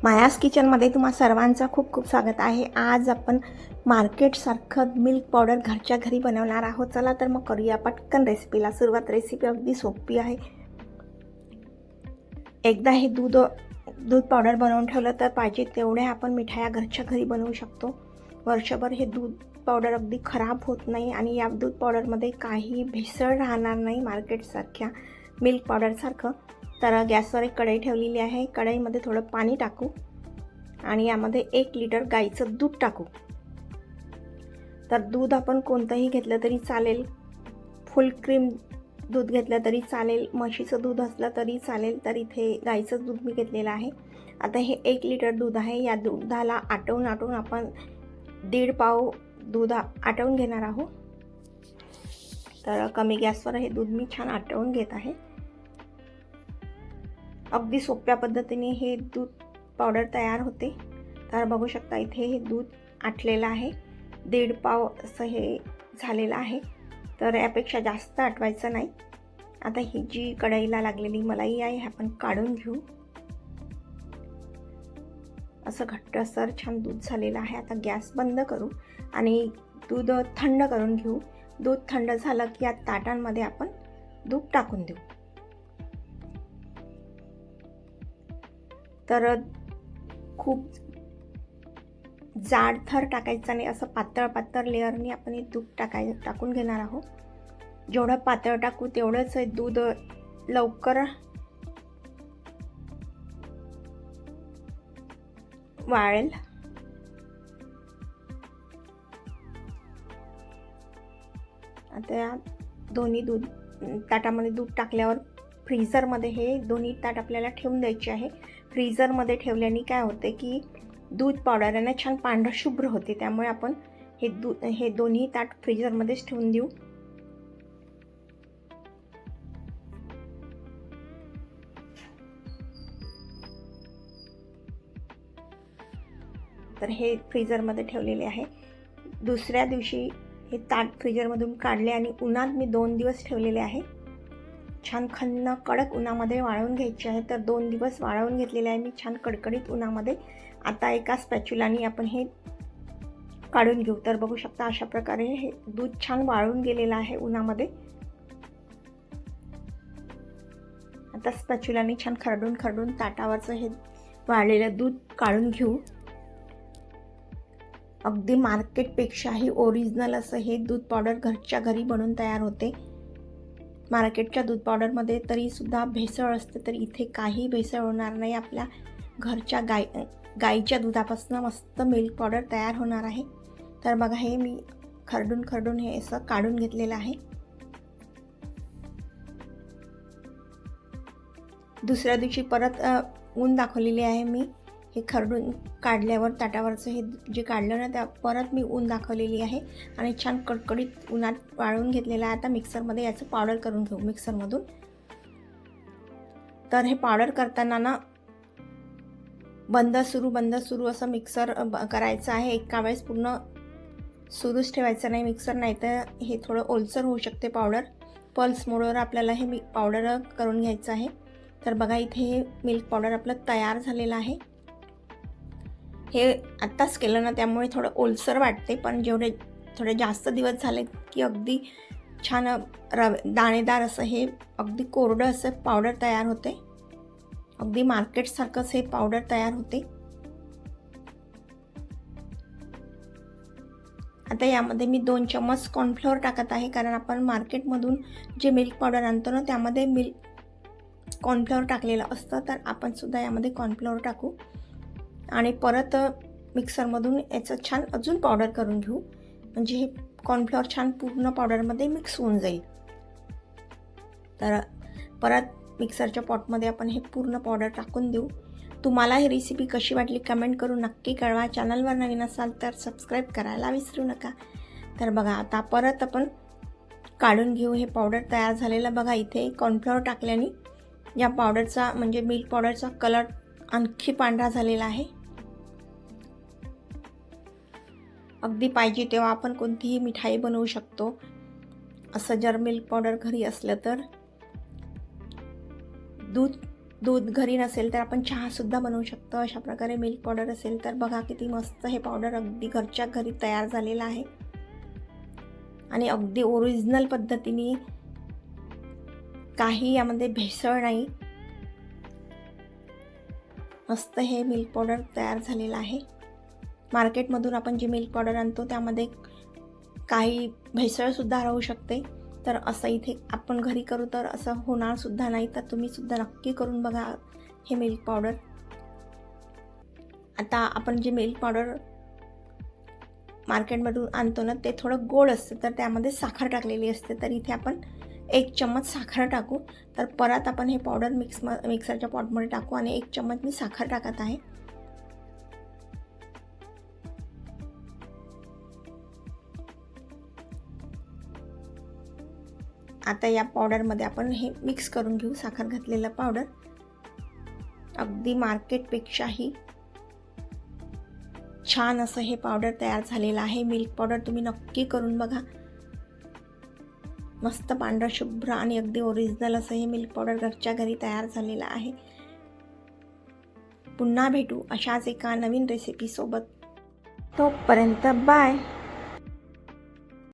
मायास किचनमध्ये तुम्हा सर्वांचं खूप खूप स्वागत आहे। आज आपण मार्केटसारखं मिल्क पावडर घरच्या घरी बनवणार आहोत। चला तर मग करूया पटकन रेसिपीला सुरुवात। रेसिपी अगदी सोपी आहे। एकदा हे दूध पावडर बनवून ठेवलं तर पाहिजे तेवढ्या आपण मिठाया घरच्या घरी बनवू शकतो। वर्षभर हे दूध पावडर अगदी खराब होत नाही आणि या दूध पावडरमध्ये काही भेसळ राहणार नाही मार्केटसारख्या मिल्क पावडरसारखं। तर गॅसवर एक कढई ठेवलेली आहे। कढईमध्ये थोडं पाणी टाकू आणि यामध्ये 1 लिटर गाईचं दूध टाकू। तर दूध आपण कोणतंही घेतलं तरी चालेल, फुल क्रीम दूध घेतलं तरी चालेल, म्हशीचं दूध असलं तरी चालेल। तर इथे गाईचं दूध मी घेतलेलं आहे। आता हे 1 लिटर दूध आहे। या दुधाला आटवून आपण 1.5 पाव दूध आटवून घेणार आहोत। तर कमी गॅसवर हे दूध मी छान आटवून घेत आहे। अगदी सोप्या पद्धतीने हे दूध पावडर तयार होते। तर बघू शकता इथे हे दूध आटलेलं आहे। 1.5 पाव असं हे झालेलं आहे। तर यापेक्षा जास्त आटवायचं नाही। आता ही जी कढईला लागलेली मलाई आहे हे आपण काढून घेऊ। असं घट्टसर छान दूध झालेलं आहे। आता गॅस बंद करू आणि दूध थंड करून घेऊ। दूध थंड झालं की या ताटांमध्ये आपण दूध टाकून देऊ। तर खूप जाडथर टाकायचं नाही, असं पातळ लेअरनी आपण हे दूध टाकून घेणार आहोत। जेवढं पातळ टाकू तेवढंच हे दूध लवकर वाळेल। आता या दोन्ही ताटामध्ये दूध टाकल्यावर फ्रीझरमध्ये हे दोन्ही ताट आपल्याला ठेवून द्यायचे आहे। फ्रीझरमध्ये ठेवल्याने काय होते की दूध पावडर छान पांढरं शुभ्र होते। त्यामुळे आपण हे दोन्ही ताट फ्रीझरमध्येच ठेवून देऊ। तर हे फ्रीझरमध्ये ठेवलेले आहे। दुसऱ्या दिवशी हे ताट फ्रीझरमधून काढले आणि उन्हात मी 2 दिवस ठेवलेले आहे। छान खन्न कडक उन्हामध्ये वाळवून घ्यायचे आहे। तर 2 दिवस वाळवून घेतलेले आहे मी छान कडकडीत उन्हामध्ये। आता एका स्पॅच्युलाने आपण हे काढून घेऊ। तर बघू शकता अशा प्रकारे हे दूध छान वाळून गेलेलं आहे उन्हामध्ये। आता स्पॅच्युलाने छान खरडून ताटावरचं हे वाळलेलं दूध काढून घेऊ। अगदी मार्केटपेक्षाही ओरिजिनल असं हे दूध पावडर घरच्या घरी बनवून तयार होते। मार्केटच्या दूध पावडरमध्ये तरी सुद्धा भेसळ असते, तर इथे काही भेसळ होणार नाही। आपल्या घरच्या गाईच्या दुधापासून मस्त मिल्क पावडर तयार होणार आहे। तर बघा हे मी खरडून हे असं काढून घेतलेलं आहे। दुसऱ्या दिवशी परत ऊन दाखवलेली आहे मी। हे खरडून काढल्यावर ताटावरचं हे जे काढलं ना त्या परत मी ऊन दाखवलेली आहे आणि छान कडकडीत उन्हात वाळवून घेतलेलं आहे। आता मिक्सरमध्ये याचं पावडर करून घेऊ मिक्सरमधून। तर हे पावडर करताना ना बंद सुरू असं मिक्सर करायचं आहे। एका वेळेस पूर्ण सुरूच ठेवायचं नाही मिक्सर, नाही तर हे थोडं ओलसर होऊ शकते पावडर। पल्स मोडवर आपल्याला हे पावडर करून घ्यायचं आहे। तर बघा इथे हे मिल्क पावडर आपलं तयार झालेलं आहे। हे आत्ताच केलं ना त्यामुळे थोडं ओलसर वाटते, पण थोडे जास्त दिवस झाले की अगदी छान दाणेदार असं हे अगदी कोरडं असं पावडर तयार होते। अगदी मार्केटसारखंच हे पावडर तयार होते। आता यामध्ये मी 2 चम्मच कॉर्नफ्लोअर टाकत आहे, कारण आपण मार्केटमधून जे मिल्क पावडर आणतो ना त्यामध्ये कॉर्नफ्लोअर टाकलेलं असतं। तर आपण सुद्धा यामध्ये कॉर्नफ्लोअर टाकू आणि परत मिक्सरमधून याचं छान अजून पावडर करून घेऊ, म्हणजे हे कॉर्नफ्लोअर छान पूर्ण पावडरमध्ये मिक्स होऊन जाईल। तर परत मिक्सरच्या पॉटमध्ये आपण हे पूर्ण पावडर टाकून देऊ। तुम्हाला ही रेसिपी कशी वाटली कमेंट करून नक्की कळवा। चॅनलवर नवीन असाल तर सबस्क्राईब करायला विसरू नका। तर बघा आता परत आपण काढून घेऊ हे पावडर तयार झालेलं। बघा इथे कॉर्नफ्लोअर टाकल्याने या पावडरचा म्हणजे मिल्क पावडरचा कलर आणखी पांढरा झालेला आहे। अगदी पाहिजे तेव्हा आपण कोणतीही मिठाई बनवू शकतो असं जर मिल्क पावडर घरी असलं तर। दूध दूध घरी नसेल तर आपण चहासुद्धा बनवू शकतो. अशा प्रकारे मिल्क पावडर असेल तर बघा किती मस्त हे पावडर अगदी घरच्या घरी तयार झालेलं आहे आणि अगदी ओरिजिनल पद्धतीने, काही यामध्ये भेसळ नाही. मस्त हे मिल्क पावडर तयार झालेलं आहे. मार्केटमधून आपण जी मिल्क पावडर आणतो त्यामध्ये काही भेसळसुद्धा राहू शकते, तर असं इथे आपण घरी करू तर असं होणार सुद्धा नाही. तर तुम्ही सुद्धा नक्की करून बघा हे मिल्क पावडर. आता आपण जे मिल्क पावडर मार्केटमधून आणतो ना ते थोडं गोड असतं, तर त्यामध्ये साखर टाकलेली असते. तर इथे आपण 1 चम्मच साखर टाकू. तर परत आपण हे पावडर मिक्सरच्या पॉटमध्ये टाकू आणि 1 चम्मच मी साखर टाकत आहे. आता या पावडरमध्ये आपण हे मिक्स करून घेऊ, साखर घातलेलं पावडर. अगदी मार्केटपेक्षाही छान असं हे पावडर तयार झालेलं आहे. मिल्क पावडर तुम्ही नक्की करून बघा. मस्त पांढरं शुभ्र आणि अगदी ओरिजिनल असं हे मिल्क पावडर घरच्या घरी तयार झालेलं आहे. पुन्हा भेटू अशाच एका नवीन रेसिपीसोबत. तोपर्यंत बाय.